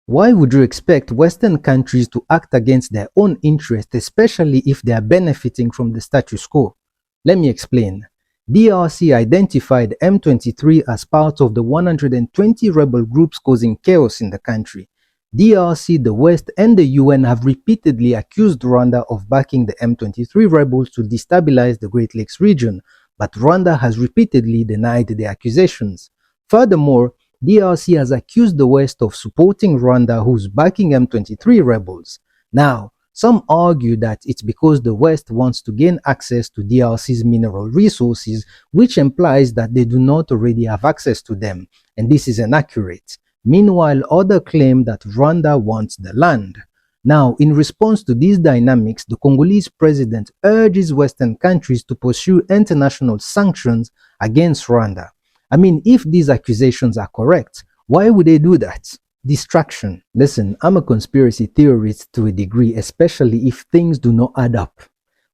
Why would you expect Western countries to act against their own interests, especially if they are benefiting from the status quo? Let me explain. DRC identified M23 as part of the 120 rebel groups causing chaos in the country. DRC, the West, and the UN have repeatedly accused Rwanda of backing the M23 rebels to destabilize the Great Lakes region, but Rwanda has repeatedly denied the accusations. Furthermore, DRC has accused the West of supporting Rwanda, who's backing M23 rebels. Now, some argue that it's because the West wants to gain access to DRC's mineral resources, which implies that they do not already have access to them, and this is inaccurate. Meanwhile, others claim that Rwanda wants the land. Now, in response to these dynamics, the Congolese president urges Western countries to pursue international sanctions against Rwanda. I mean, if these accusations are correct, why would they do that? Distraction. Listen, I'm a conspiracy theorist to a degree, especially if things do not add up.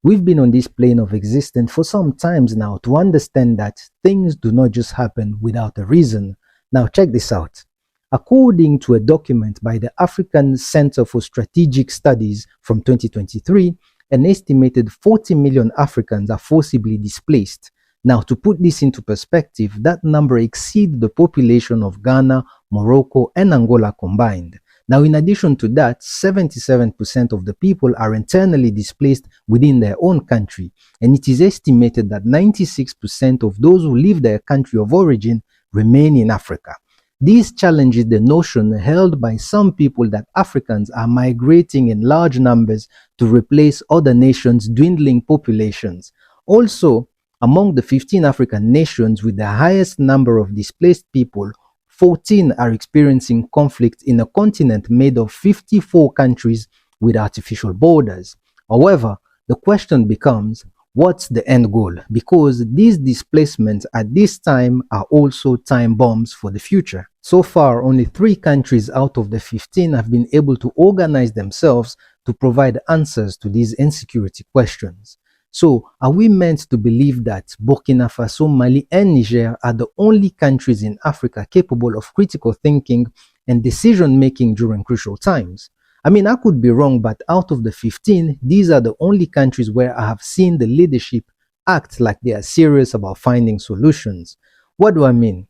We've been on this plane of existence for some times now to understand that things do not just happen without a reason. Now check this out. According to a document by the African Center for Strategic Studies from 2023, an estimated 40 million Africans are forcibly displaced. Now, to put this into perspective, that number exceeds the population of Ghana, Morocco, and Angola combined. Now, in addition to that, 77% of the people are internally displaced within their own country, and it is estimated that 96% of those who leave their country of origin remain in Africa. This challenges the notion held by some people that Africans are migrating in large numbers to replace other nations' dwindling populations. Also, among the 15 African nations with the highest number of displaced people, 14 are experiencing conflict in a continent made of 54 countries with artificial borders. However, the question becomes, what's the end goal? Because these displacements at this time are also time bombs for the future. So far, only 3 countries out of the 15 have been able to organize themselves to provide answers to these insecurity questions. So, are we meant to believe that Burkina Faso, Mali, and Niger are the only countries in Africa capable of critical thinking and decision-making during crucial times? I mean, I could be wrong, but out of the 15, these are the only countries where I have seen the leadership act like they are serious about finding solutions. What do I mean?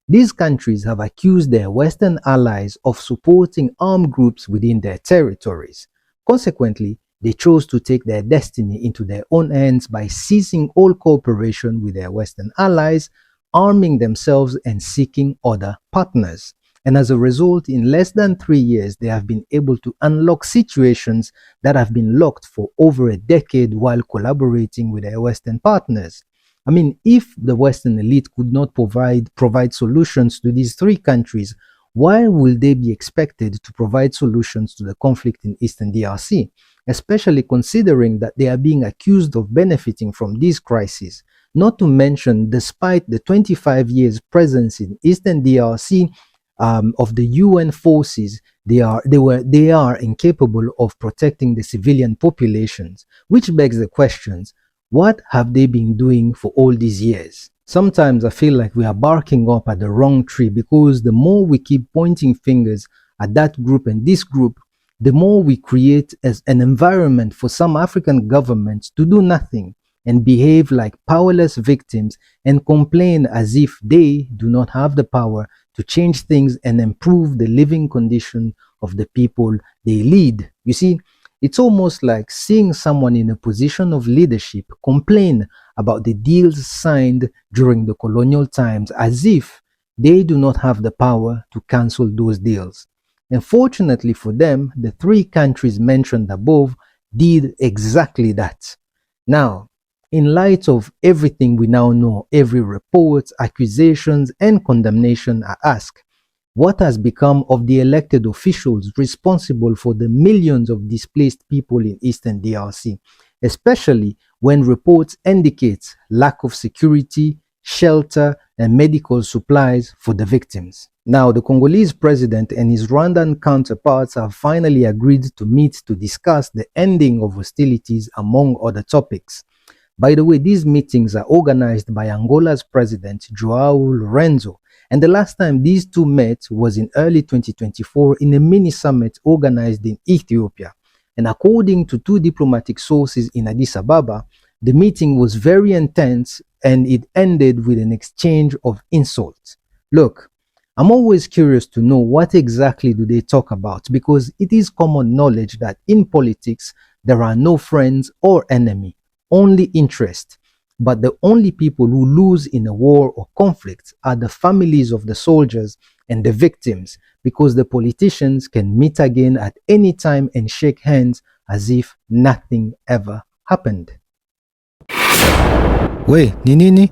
These countries have accused their Western allies of supporting armed groups within their territories. Consequently, they chose to take their destiny into their own hands by ceasing all cooperation with their Western allies, arming themselves and seeking other partners. And as a result, in less than 3 years, they have been able to unlock situations that have been locked for over a decade while collaborating with their Western partners. I mean, if the Western elite could not provide solutions to these 3 countries, why will they be expected to provide solutions to the conflict in Eastern DRC, especially considering that they are being accused of benefiting from these crises? Not to mention, despite the 25 years presence in Eastern DRC of the UN forces, they are incapable of protecting the civilian populations, which begs the questions, what have they been doing for all these years? Sometimes I feel like we are barking up at the wrong tree, because the more we keep pointing fingers at that group and this group, the more we create as an environment for some African governments to do nothing and behave like powerless victims and complain as if they do not have the power to change things and improve the living condition of the people they lead. You see, it's almost like seeing someone in a position of leadership complain about the deals signed during the colonial times as if they do not have the power to cancel those deals. Unfortunately for them, the 3 countries mentioned above did exactly that. Now, in light of everything we now know, every report, accusations, and condemnation, I ask, what has become of the elected officials responsible for the millions of displaced people in Eastern DRC, especially when reports indicate lack of security, shelter, and medical supplies for the victims? Now, the Congolese president and his Rwandan counterparts have finally agreed to meet to discuss the ending of hostilities, among other topics. By the way, these meetings are organized by Angola's president, Joao Lourenço, And the last time these two met was in early 2024 in a mini summit organized in Ethiopia. And according to two diplomatic sources in Addis Ababa, the meeting was very intense and it ended with an exchange of insults. Look, I'm always curious to know what exactly do they talk about, because it is common knowledge that in politics there are no friends or enemy, only interest. But the only people who lose in a war or conflict are the families of the soldiers and the victims, because the politicians can meet again at any time and shake hands as if nothing ever happened. We, ni nini?